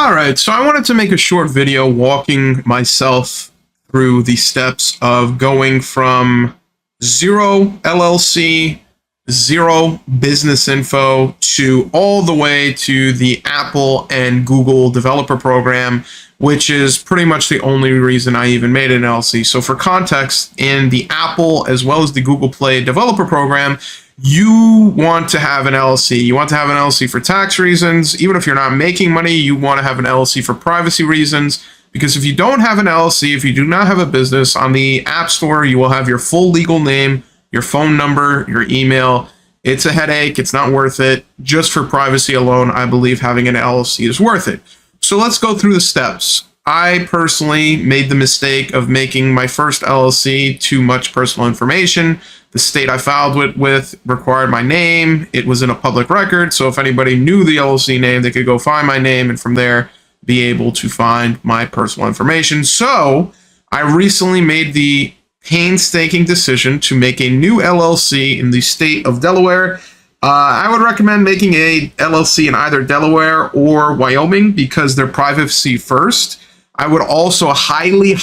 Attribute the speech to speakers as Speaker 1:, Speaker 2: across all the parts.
Speaker 1: All right, so I wanted to make a short video walking myself through the steps of going from zero LLC, zero business info, to all the way to the Apple and Google developer program, which is pretty much the only reason I even made an LLC. So for context, in the Apple as well as the Google Play developer program, you want to have an LLC. You want to have an LLC for tax reasons. Even if you're not making money, you want to have an LLC for privacy reasons. Because if you don't have an LLC, if you do not have a business, on the App Store, you will have your full legal name, your phone number, your email. It's a headache. It's not worth it. Just for privacy alone, I believe having an LLC is worth it. So let's go through the steps. I personally made the mistake of making my first LLC too much personal information. The state I filed with required my name. It was in a public record, so if anybody knew the LLC name, they could go find my name and from there be able to find my personal information. So I recently made the painstaking decision to make a new LLC in the state of Delaware. I would recommend making a LLC in either Delaware or Wyoming because they're privacy first. I would also highly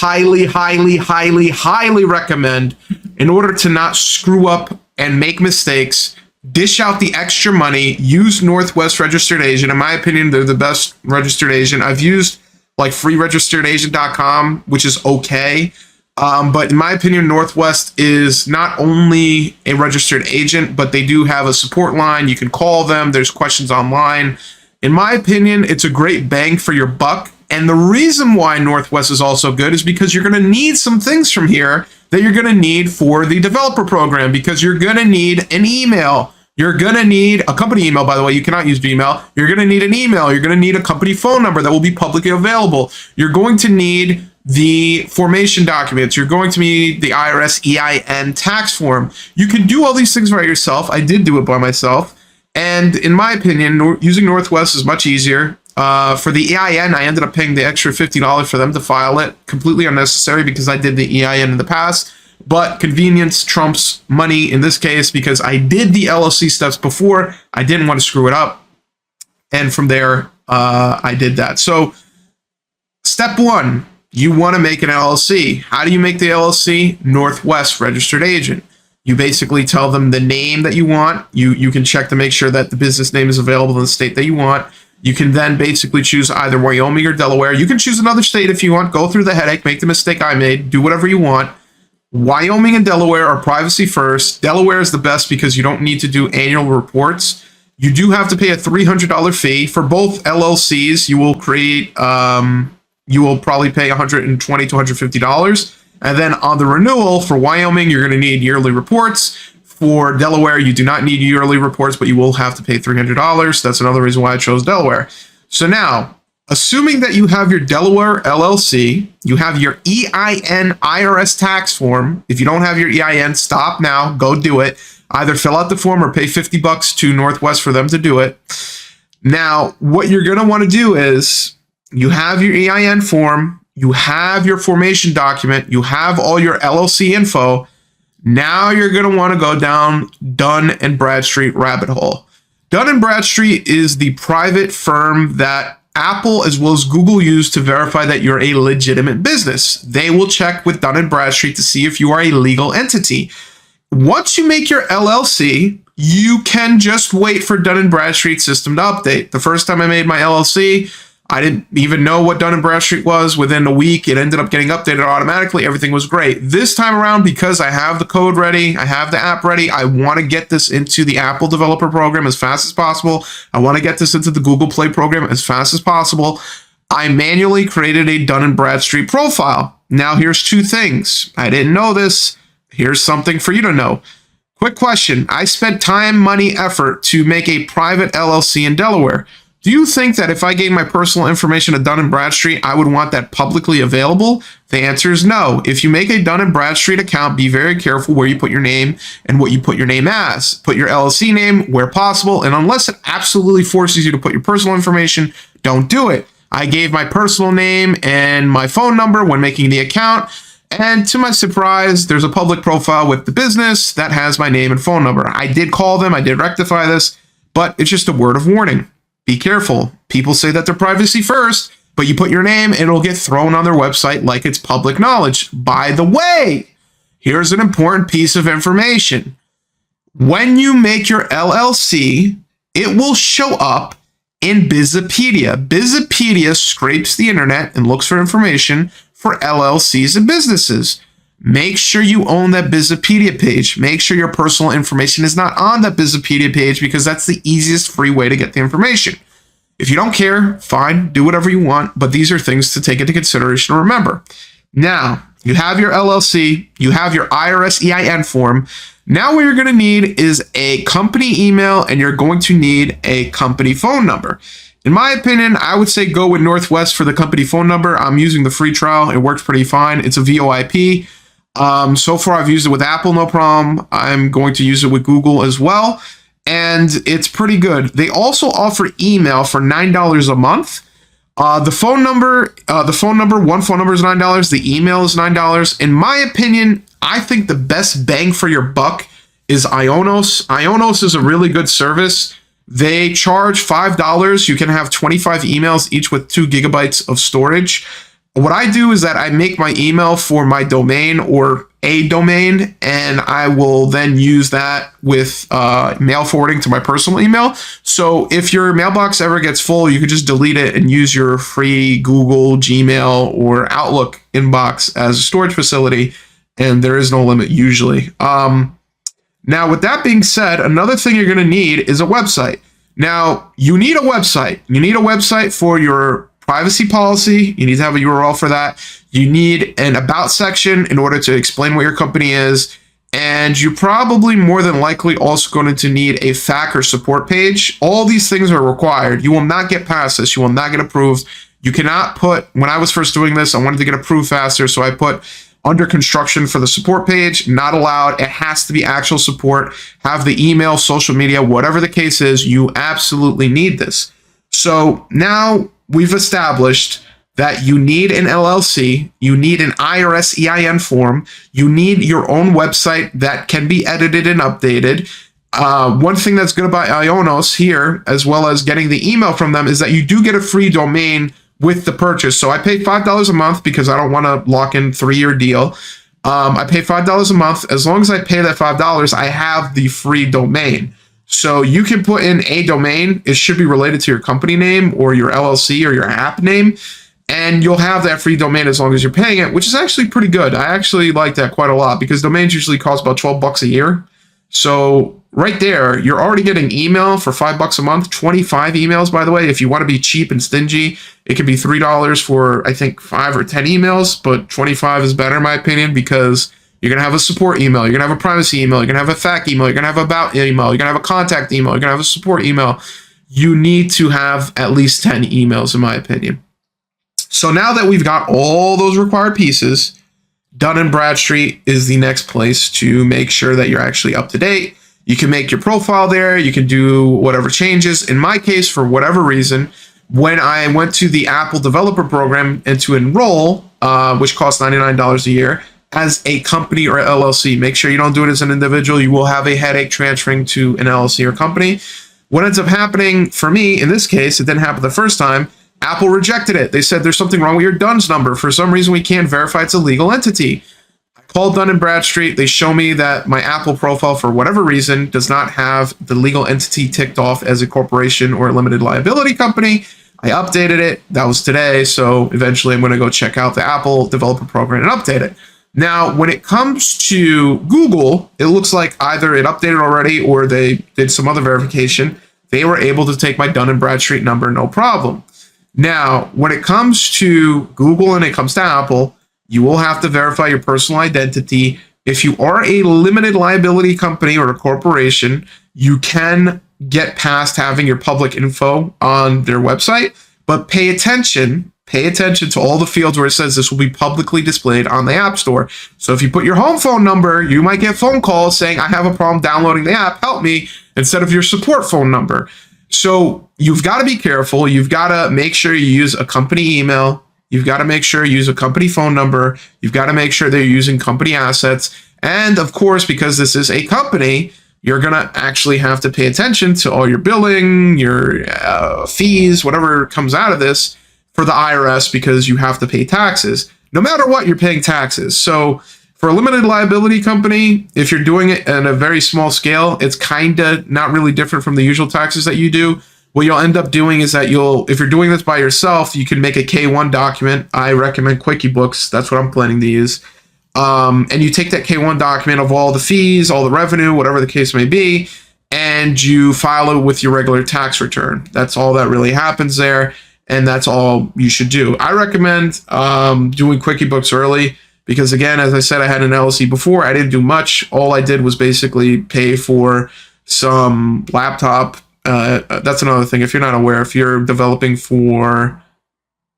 Speaker 1: recommend, in order to not screw up and make mistakes, dish out the extra money, use Northwest Registered Agent. In my opinion, they're the best registered agent. I've used like freeregisteredagent.com, which is okay. But in my opinion, Northwest is not only a registered agent, but they do have a support line. You can call them. There's questions online. In my opinion, it's a great bang for your buck. And the reason why Northwest is also good is because you're going to need some things from here that you're going to need for the developer program, because you're going to need an email. You're going to need a company email, by the way. You cannot use Gmail. You're going to need an email. You're going to need a company phone number that will be publicly available. You're going to need the formation documents. You're going to need the IRS EIN tax form. You can do all these things by yourself. I did do it by myself. And in my opinion, using Northwest is much easier. For the EIN, I ended up paying the extra $50 for them to file it. Completely unnecessary because I did the EIN in the past. But convenience trumps money in this case because I did the LLC steps before. I didn't want to screw it up. And from there, I did that. So step one, you want to make an LLC. How do you make the LLC? Northwest Registered Agent. You basically tell them the name that you want. You can check to make sure that the business name is available in the state that you want. You can then basically choose either Wyoming or Delaware. You can choose another state if you want. Go through the headache, make the mistake I made, do whatever you want. Wyoming and Delaware are privacy first. Delaware is the best because you don't need to do annual reports. You do have to pay a $300 fee. For both LLCs, you will probably pay $120 to $150. And then on the renewal for Wyoming, you're going to need yearly reports. For Delaware, you do not need yearly reports, but you will have to pay $300. That's another reason why I chose Delaware. So now, assuming that you have your Delaware LLC, you have your EIN IRS tax form. If you don't have your EIN, stop now, go do it. Either fill out the form or pay $50 to Northwest for them to do it. Now, what you're going to want to do is you have your EIN form, you have your formation document, you have all your LLC info. Now you're going to want to go down Dun & Bradstreet rabbit hole. Dun & Bradstreet is the private firm that Apple as well as Google use to verify that you're a legitimate business. They will check with Dun & Bradstreet to see if you are a legal entity. Once you make your LLC, you can just wait for Dun & Bradstreet's system to update. The first time I made my LLC, I didn't even know what Dun & Bradstreet was. Within a week, it ended up getting updated automatically. Everything was great. This time around, because I have the code ready, I have the app ready, I want to get this into the Apple developer program as fast as possible. I want to get this into the Google Play program as fast as possible. I manually created a Dun & Bradstreet profile. Now, here's two things. I didn't know this. Here's something for you to know. Quick question. I spent time, money, effort to make a private LLC in Delaware. Do you think that if I gave my personal information to Dun & Bradstreet, I would want that publicly available? The answer is no. If you make a Dun & Bradstreet account, be very careful where you put your name and what you put your name as. Put your LLC name where possible, and unless it absolutely forces you to put your personal information, don't do it. I gave my personal name and my phone number when making the account, and to my surprise, there's a public profile with the business that has my name and phone number. I did call them, I did rectify this, but it's just a word of warning. be careful. People say that they're privacy first, but you put your name and it'll get thrown on their website like it's public knowledge. By the way, here's an important piece of information. When you make your LLC, it will show up in Bizipedia. Bizipedia scrapes the internet and looks for information for LLCs and businesses. Make sure you own that Bizipedia page. Make sure your personal information is not on that Bizipedia page, because that's the easiest free way to get the information. If you don't care, fine, do whatever you want, but these are things to take into consideration and remember. Now, you have your LLC, you have your IRS EIN form. Now what you're going to need is a company email, and you're going to need a company phone number. In my opinion, I would say go with Northwest for the company phone number. I'm using the free trial. It works pretty fine. It's a VoIP. So far, I've used it with Apple, no problem. I'm going to use it with Google as well, and it's pretty good. They also offer email for $9 a month. One phone number is $9. The email is $9. In my opinion, I think the best bang for your buck is Ionos. Ionos is a really good service. They charge $5. You can have 25 emails, each with 2 gigabytes of storage. What I do is that I make my email for my domain or a domain, and I will then use that with mail forwarding to my personal email. So if your mailbox ever gets full, you can just delete it and use your free Google, Gmail, or Outlook inbox as a storage facility, and there is no limit usually. Now, with that being said, another thing you're going to need is a website. Now, you need a website. You need a website for your privacy policy. You need to have a URL for that. You need an about section in order to explain what your company is. And you're probably more than likely also going to need a FAQ or support page. All these things are required. You will not get past this. You will not get approved. You cannot put, when I was first doing this, I wanted to get approved faster, so I put under construction for the support page, not allowed. It has to be actual support. Have the email, social media, whatever the case is, you absolutely need this. So now we've established that you need an LLC, you need an IRS EIN form, you need your own website that can be edited and updated. One thing that's good about Ionos here, as well as getting the email from them, is that you do get a free domain with the purchase. So I pay $5 a month because I don't want to lock in 3-year deal. I pay $5 a month. As long as I pay that $5, I have the free domain. So you can put in a domain. It should be related to your company name or your LLC or your app name, and you'll have that free domain as long as you're paying it, which is actually pretty good. I actually like that quite a lot because domains usually cost about $12 a year. So right there, you're already getting email for $5 a month, 25 emails, by the way. If you want to be cheap and stingy, it can be $3 for, I think, 5 or 10 emails, but 25 is better in my opinion because you're going to have a support email, you're going to have a privacy email, you're going to have a FAQ email, you're going to have about email, you're going to have a contact email, you're going to have a support email. You need to have at least 10 emails, in my opinion. So now that we've got all those required pieces, Dun & Bradstreet is the next place to make sure that you're actually up to date. You can make your profile there. You can do whatever changes. In my case, for whatever reason, when I went to the Apple Developer Program and to enroll, which costs $99 a year, as a company or LLC, make sure you don't do it as an individual. You will have a headache transferring to an LLC or company. What ends up happening for me, in this case, it didn't happen the first time, Apple rejected it. They said there's something wrong with your DUNS number. For some reason, we can't verify it's a legal entity. I called Dun & Bradstreet. They show me that my Apple profile, for whatever reason, does not have the legal entity ticked off as a corporation or a limited liability company. I updated it. That was today. So eventually, I'm going to go check out the Apple Developer Program and update it. Now, when it comes to Google, it looks like either it updated already or they did some other verification. They were able to take my Dun & Bradstreet number, no problem. Now, when it comes to Google and it comes to Apple, you will have to verify your personal identity. If you are a limited liability company or a corporation, you can get past having your public info on their website, but pay attention to all the fields where it says this will be publicly displayed on the App Store. So if you put your home phone number, you might get phone calls saying, I have a problem downloading the app, help me, instead of your support phone number. So you've got to be careful. You've got to make sure you use a company email. You've got to make sure you use a company phone number. You've got to make sure they're using company assets. And of course, because this is a company, you're going to actually have to pay attention to all your billing, your fees, whatever comes out of this for the IRS, because you have to pay taxes. No matter what, you're paying taxes. So for a limited liability company, if you're doing it at a very small scale, it's kind of not really different from the usual taxes that you do. What you'll end up doing is that if you're doing this by yourself, you can make a K1 document. I recommend QuickieBooks. That's what I'm planning to use. And you take that K1 document of all the fees, all the revenue, whatever the case may be, and you file it with your regular tax return. That's all that really happens there, and that's all you should do. I recommend doing QuickieBooks early because, again, as I said, I had an LLC before. I didn't do much. All I did was basically pay for some laptop. That's another thing. If you're not aware, if you're developing for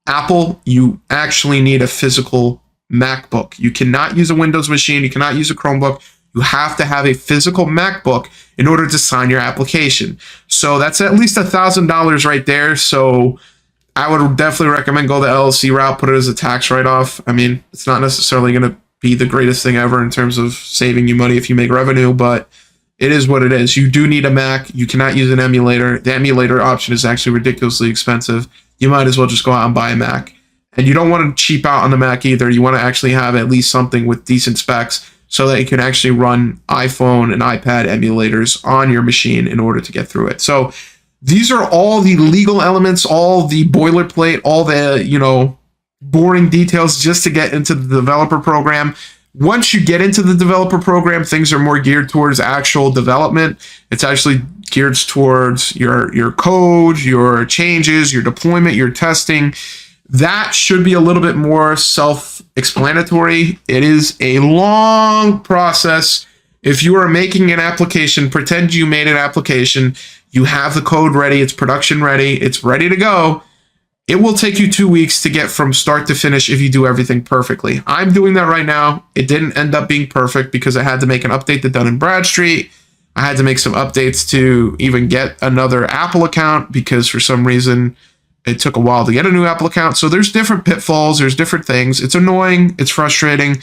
Speaker 1: Apple, you actually need a physical MacBook. You cannot use a Windows machine. You cannot use a Chromebook. You have to have a physical MacBook in order to sign your application. So that's at least $1,000 right there. So I would definitely recommend go the LLC route, put it as a tax write-off. I mean, it's not necessarily going to be the greatest thing ever in terms of saving you money if you make revenue, but it is what it is. You do need a Mac. You cannot use an emulator. The emulator option is actually ridiculously expensive. You might as well just go out and buy a Mac. And you don't want to cheap out on the Mac either. You want to actually have at least something with decent specs so that you can actually run iPhone and iPad emulators on your machine in order to get through it. So these are all the legal elements, all the boilerplate, all the, boring details just to get into the developer program. Once you get into the developer program, things are more geared towards actual development. It's actually geared towards your code, your changes, your deployment, your testing. That should be a little bit more self-explanatory. It is a long process. If you are making an application, pretend you made an application, you have the code ready, it's production ready, it's ready to go. It will take you 2 weeks to get from start to finish if you do everything perfectly. I'm doing that right now. It didn't end up being perfect because I had to make an update to Dun & Bradstreet. I had to make some updates to even get another Apple account because for some reason it took a while to get a new Apple account. So there's different pitfalls. There's different things. It's annoying. It's frustrating.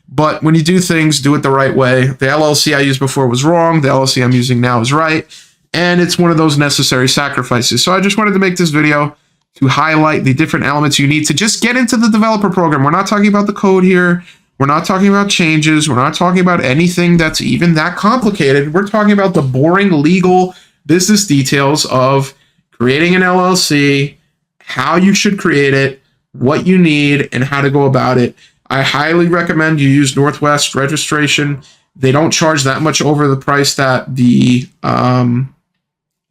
Speaker 1: But when you do things, do it the right way. The LLC I used before was wrong. The LLC I'm using now is right. And it's one of those necessary sacrifices. So I just wanted to make this video to highlight the different elements you need to just get into the developer program. We're not talking about the code here. We're not talking about changes. We're not talking about anything that's even that complicated. We're talking about the boring legal business details of creating an LLC, how you should create it, what you need, and how to go about it. I highly recommend you use Northwest registration. They don't charge that much over the price that the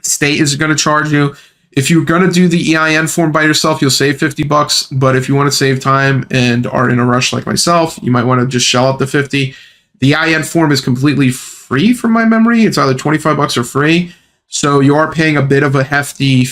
Speaker 1: state is going to charge you. If you're going to do the EIN form by yourself, you'll save $50. But if you want to save time and are in a rush like myself, you might want to just shell out the $50. The EIN form is completely free from my memory. It's either $25 or free. So you are paying a bit of a hefty,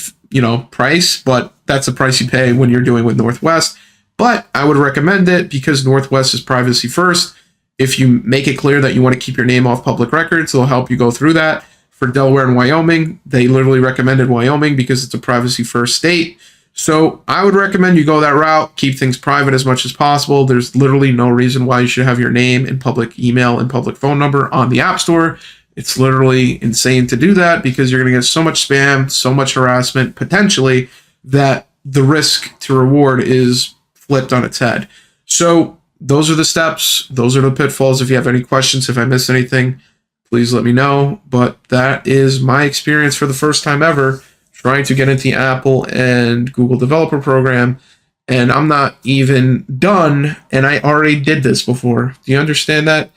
Speaker 1: price, but that's the price you pay when you're doing with Northwest. But I would recommend it because Northwest is privacy first. If you make it clear that you want to keep your name off public records, they'll help you go through that. For Delaware and Wyoming, they literally recommended Wyoming because it's a privacy first state. So I would recommend you go that route, keep things private as much as possible. There's literally no reason why you should have your name and public email and public phone number on the App Store. It's literally insane to do that because you're going to get so much spam, so much harassment, potentially, that the risk to reward is flipped on its head. So those are the steps. Those are the pitfalls. If you have any questions, if I missed anything, please let me know. But that is my experience for the first time ever trying to get into the Apple and Google developer program. And I'm not even done. And I already did this before. Do you understand that?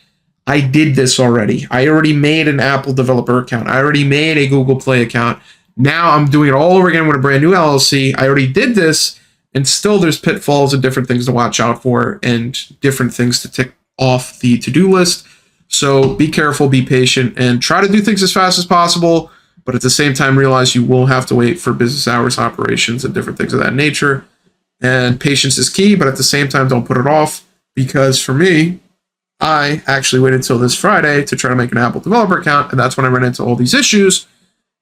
Speaker 1: I did this already. I already made an Apple developer account. I already made a Google Play account. Now I'm doing it all over again with a brand new LLC. I already did this. And still there's pitfalls and different things to watch out for and different things to tick off the to-do list. So be careful, be patient, and try to do things as fast as possible. But at the same time, realize you will have to wait for business hours, operations, and different things of that nature. And patience is key, but at the same time, don't put it off. Because for me, I actually waited until this Friday to try to make an Apple developer account. And that's when I ran into all these issues.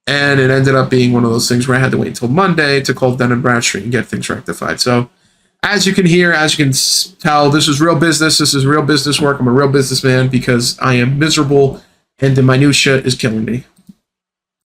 Speaker 1: And it ended up being one of those things where I had to wait until Monday to call Dun & Bradstreet and get things rectified. So as you can hear, as you can tell, this is real business. This is real business work. I'm a real businessman because I am miserable and the minutia is killing me.